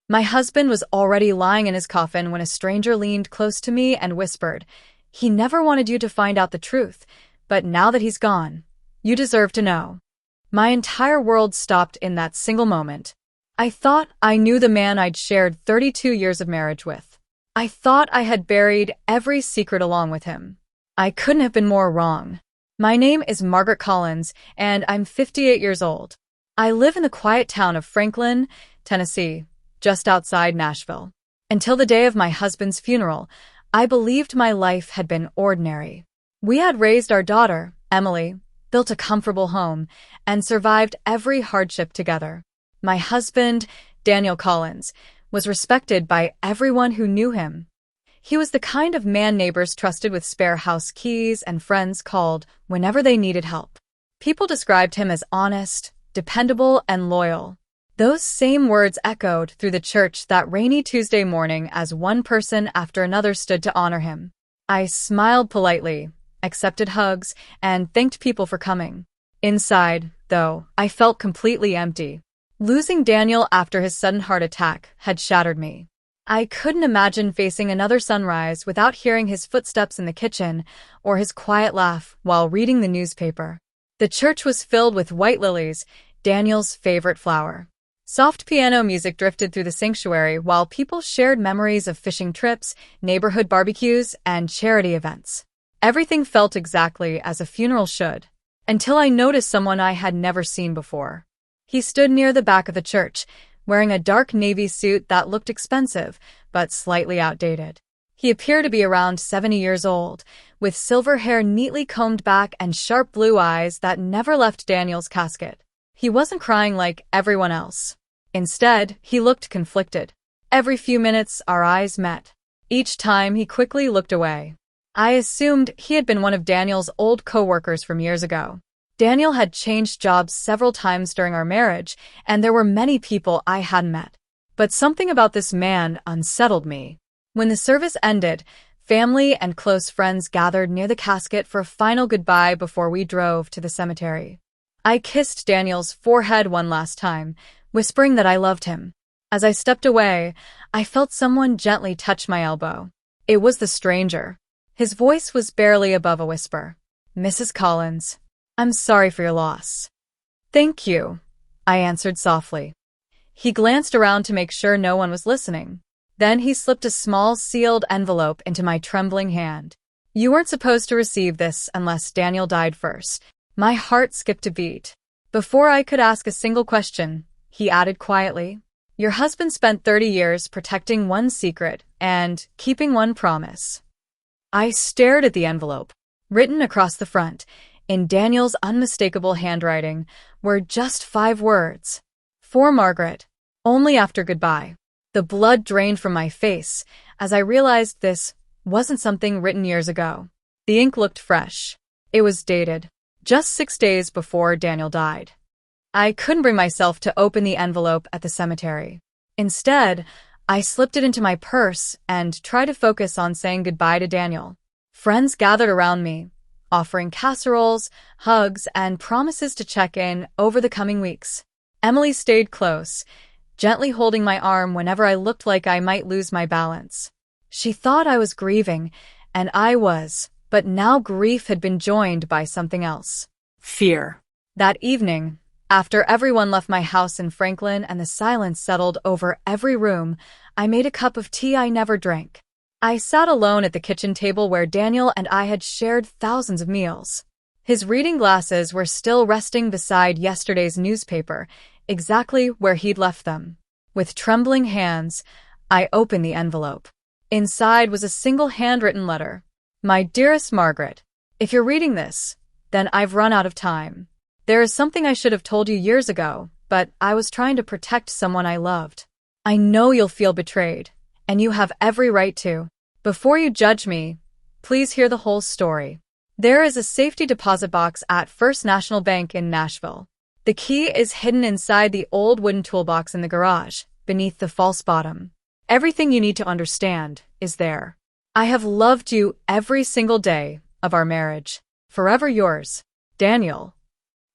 My husband was already lying in his coffin when a stranger leaned close to me and whispered, "He never wanted you to find out the truth, but now that he's gone, you deserve to know." My entire world stopped in that single moment. I thought I knew the man I'd shared 32 years of marriage with. I thought I had buried every secret along with him. I couldn't have been more wrong. My name is Margaret Collins, and I'm 58 years old. I live in the quiet town of Franklin, Tennessee, just outside Nashville. Until the day of my husband's funeral, I believed my life had been ordinary. We had raised our daughter, Emily, built a comfortable home, and survived every hardship together. My husband, Daniel Collins, was respected by everyone who knew him. He was the kind of man neighbors trusted with spare house keys and friends called whenever they needed help. People described him as honest, dependable, and loyal. Those same words echoed through the church that rainy Tuesday morning as one person after another stood to honor him. I smiled politely, accepted hugs, and thanked people for coming. Inside, though, I felt completely empty. Losing Daniel after his sudden heart attack had shattered me. I couldn't imagine facing another sunrise without hearing his footsteps in the kitchen or his quiet laugh while reading the newspaper. The church was filled with white lilies, Daniel's favorite flower. Soft piano music drifted through the sanctuary while people shared memories of fishing trips, neighborhood barbecues, and charity events. Everything felt exactly as a funeral should, until I noticed someone I had never seen before. He stood near the back of the church, wearing a dark navy suit that looked expensive, but slightly outdated. He appeared to be around 70 years old, with silver hair neatly combed back and sharp blue eyes that never left Daniel's casket. He wasn't crying like everyone else. Instead, he looked conflicted. Every few minutes, our eyes met. Each time, he quickly looked away. I assumed he had been one of Daniel's old co-workers from years ago. Daniel had changed jobs several times during our marriage, and there were many people I hadn't met. But something about this man unsettled me. When the service ended, family and close friends gathered near the casket for a final goodbye before we drove to the cemetery. I kissed Daniel's forehead one last time, whispering that I loved him. As I stepped away, I felt someone gently touch my elbow. It was the stranger. His voice was barely above a whisper. "Mrs. Collins, I'm sorry for your loss." "Thank you," I answered softly. He glanced around to make sure no one was listening. Then he slipped a small sealed envelope into my trembling hand. "You weren't supposed to receive this unless Daniel died first." My heart skipped a beat. Before I could ask a single question, he added quietly, "Your husband spent 30 years protecting one secret and keeping one promise." I stared at the envelope. Written across the front, in Daniel's unmistakable handwriting, were just 5 words. "For Margaret, only after goodbye." The blood drained from my face as I realized this wasn't something written years ago. The ink looked fresh. It was dated just 6 days before Daniel died. I couldn't bring myself to open the envelope at the cemetery. Instead, I slipped it into my purse and tried to focus on saying goodbye to Daniel. Friends gathered around me, offering casseroles, hugs, and promises to check in over the coming weeks. Emily stayed close, gently holding my arm whenever I looked like I might lose my balance. She thought I was grieving, and I was, but now grief had been joined by something else. Fear. That evening, after everyone left my house in Franklin and the silence settled over every room, I made a cup of tea I never drank. I sat alone at the kitchen table where Daniel and I had shared thousands of meals. His reading glasses were still resting beside yesterday's newspaper, exactly where he'd left them. With trembling hands, I opened the envelope. Inside was a single handwritten letter. "My dearest Margaret, if you're reading this, then I've run out of time. There is something I should have told you years ago, but I was trying to protect someone I loved. I know you'll feel betrayed, and you have every right to. Before you judge me, please hear the whole story. There is a safety deposit box at First National Bank in Nashville. The key is hidden inside the old wooden toolbox in the garage, beneath the false bottom. Everything you need to understand is there. I have loved you every single day of our marriage. Forever yours, Daniel."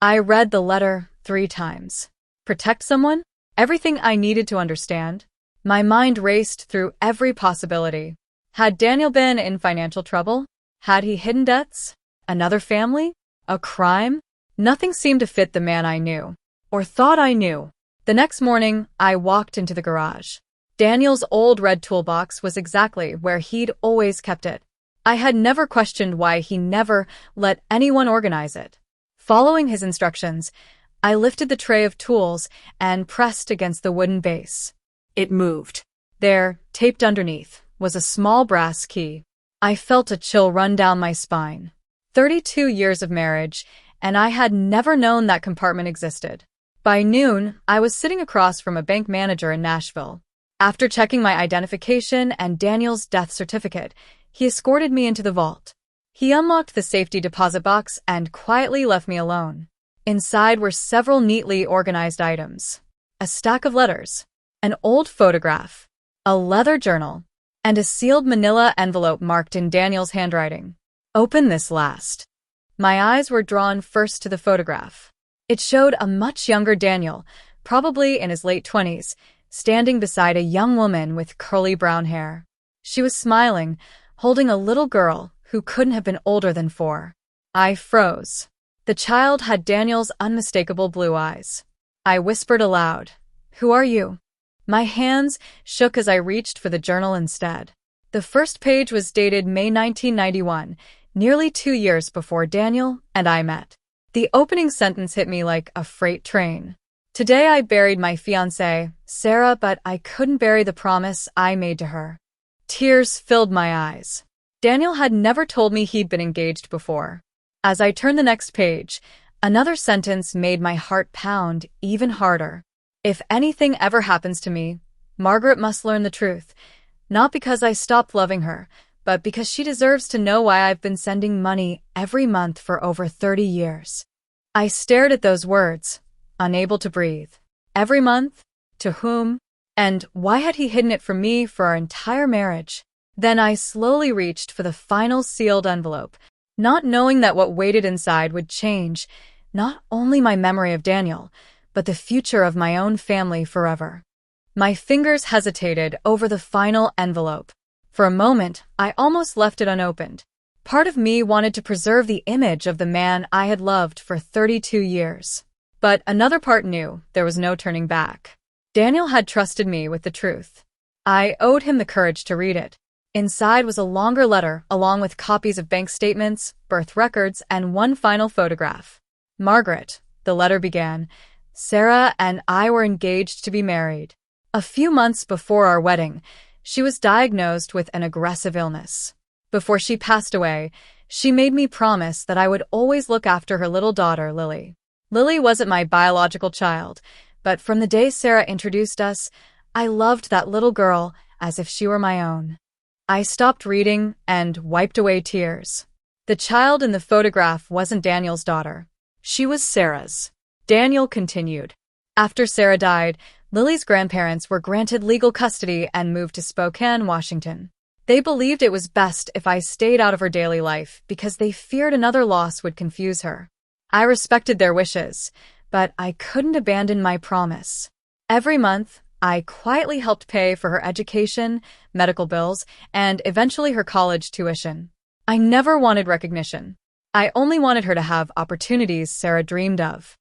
I read the letter 3 times. Protect someone? Everything I needed to understand. My mind raced through every possibility. Had Daniel been in financial trouble? Had he hidden debts? Another family? A crime? Nothing seemed to fit the man I knew, or thought I knew. The next morning, I walked into the garage. Daniel's old red toolbox was exactly where he'd always kept it. I had never questioned why he never let anyone organize it. Following his instructions, I lifted the tray of tools and pressed against the wooden base. It moved. There, taped underneath, was a small brass key. I felt a chill run down my spine. 32 years of marriage, and I had never known that compartment existed. By noon, I was sitting across from a bank manager in Nashville. After checking my identification and Daniel's death certificate, he escorted me into the vault. He unlocked the safety deposit box and quietly left me alone. Inside were several neatly organized items: a stack of letters, an old photograph, a leather journal, and a sealed manila envelope marked in Daniel's handwriting. Open this last. My eyes were drawn first to the photograph. It showed a much younger Daniel, probably in his late 20s, standing beside a young woman with curly brown hair. She was smiling, holding a little girl who couldn't have been older than 4. I froze. The child had Daniel's unmistakable blue eyes. I whispered aloud, "Who are you?" My hands shook as I reached for the journal instead. The first page was dated May 1991, nearly 2 years before Daniel and I met. The opening sentence hit me like a freight train. Today I buried my fiancée, Sarah, but I couldn't bury the promise I made to her. Tears filled my eyes. Daniel had never told me he'd been engaged before. As I turned the next page, another sentence made my heart pound even harder. If anything ever happens to me, Margaret must learn the truth. Not because I stopped loving her, but because she deserves to know why I've been sending money every month for over 30 years. I stared at those words, unable to breathe. Every month? To whom? And why had he hidden it from me for our entire marriage? Then I slowly reached for the final sealed envelope, not knowing that what waited inside would change not only my memory of Daniel, but the future of my own family forever. My fingers hesitated over the final envelope. For a moment, I almost left it unopened. Part of me wanted to preserve the image of the man I had loved for 32 years. But another part knew there was no turning back. Daniel had trusted me with the truth. I owed him the courage to read it. Inside was a longer letter, along with copies of bank statements, birth records, and one final photograph. Margaret, the letter began, Sarah and I were engaged to be married. A few months before our wedding, she was diagnosed with an aggressive illness. Before she passed away, she made me promise that I would always look after her little daughter, Lily. Lily wasn't my biological child, but from the day Sarah introduced us, I loved that little girl as if she were my own. I stopped reading and wiped away tears. The child in the photograph wasn't Daniel's daughter. She was Sarah's. Daniel continued. After Sarah died, Lily's grandparents were granted legal custody and moved to Spokane, Washington. They believed it was best if I stayed out of her daily life because they feared another loss would confuse her. I respected their wishes, but I couldn't abandon my promise. Every month, I quietly helped pay for her education, medical bills, and eventually her college tuition. I never wanted recognition. I only wanted her to have opportunities Sarah dreamed of.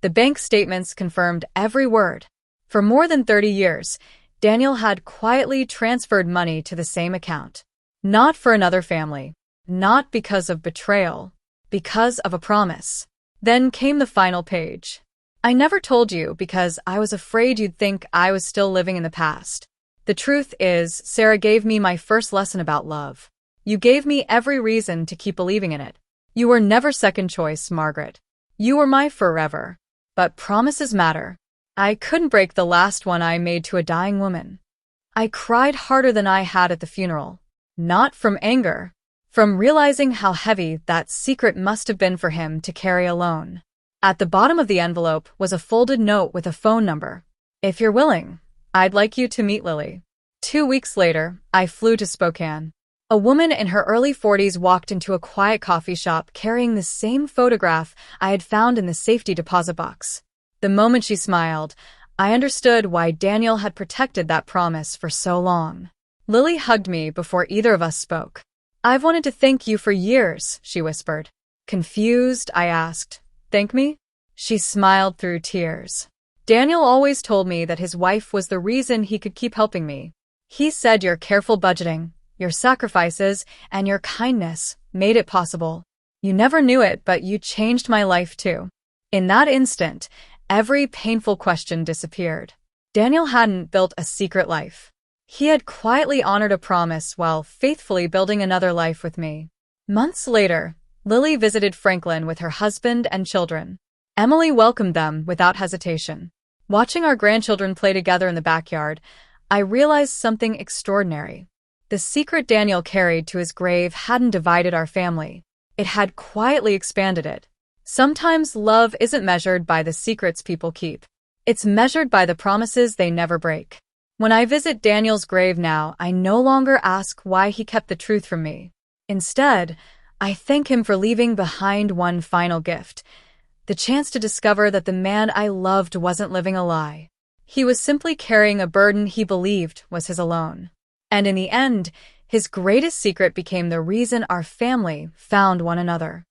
The bank statements confirmed every word. For more than 30 years, Daniel had quietly transferred money to the same account. Not for another family. Not because of betrayal. Because of a promise. Then came the final page. I never told you because I was afraid you'd think I was still living in the past. The truth is, Sarah gave me my first lesson about love. You gave me every reason to keep believing in it. You were never second choice, Margaret. You were my forever. But promises matter. I couldn't break the last one I made to a dying woman. I cried harder than I had at the funeral. Not from anger. From realizing how heavy that secret must have been for him to carry alone. At the bottom of the envelope was a folded note with a phone number. If you're willing, I'd like you to meet Lily. 2 weeks later, I flew to Spokane. A woman in her early 40s walked into a quiet coffee shop carrying the same photograph I had found in the safety deposit box. The moment she smiled, I understood why Daniel had protected that promise for so long. Lily hugged me before either of us spoke. "I've wanted to thank you for years," she whispered. Confused, I asked, "Thank me?" She smiled through tears. "Daniel always told me that his wife was the reason he could keep helping me. He said your careful budgeting, your sacrifices, and your kindness made it possible. You never knew it, but you changed my life too." In that instant, every painful question disappeared. Daniel hadn't built a secret life. He had quietly honored a promise while faithfully building another life with me. Months later, Lily visited Franklin with her husband and children. Emily welcomed them without hesitation. Watching our grandchildren play together in the backyard, I realized something extraordinary. The secret Daniel carried to his grave hadn't divided our family. It had quietly expanded it. Sometimes love isn't measured by the secrets people keep. It's measured by the promises they never break. When I visit Daniel's grave now, I no longer ask why he kept the truth from me. Instead, I thank him for leaving behind one final gift, the chance to discover that the man I loved wasn't living a lie. He was simply carrying a burden he believed was his alone. And in the end, his greatest secret became the reason our family found one another.